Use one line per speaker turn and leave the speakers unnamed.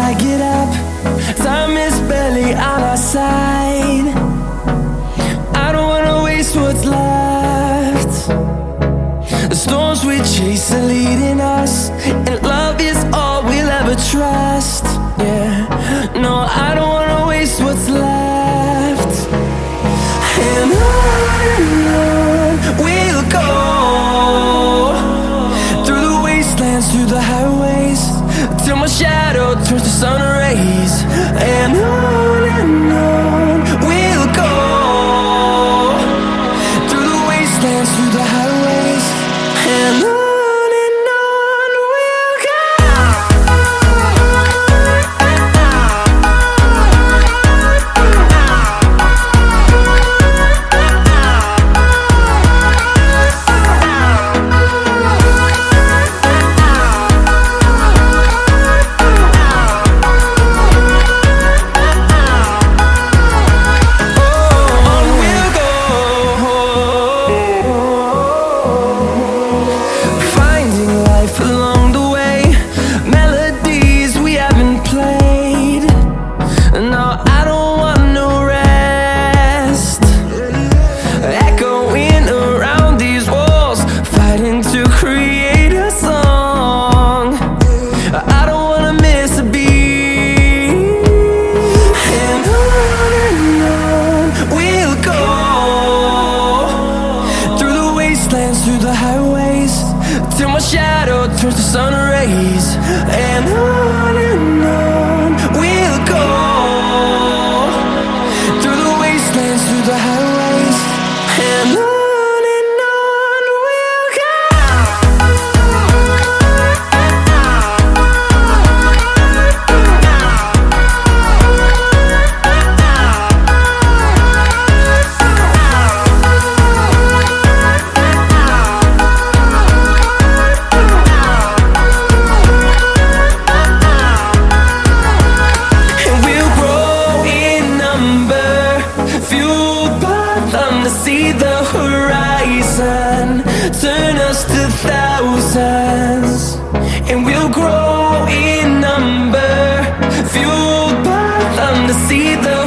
I get up, time is barely on our side. I don't wanna waste what's left. The storms we chase are leading us, and love is all we'll ever trust. Yeah, no, I don't wanna waste what's left. And on we'll go, through the wastelands, through the highways, till my shadow turns to sun rays. And on we'll go, through the wastelands, through the highways, and on we'll go. Along the way, melodies we haven't played. No, I don't want no rest. Echoing around these walls, fighting to create a song. I don't wanna miss a beat. And on we'll go, through the wastelands, through the highways, till my shadow turns to sun rays. And on we'll go, through the wastelands, through the highways, and on we'll go. See the horizon turn us to thousands, and we'll grow in number, fueled by them to see the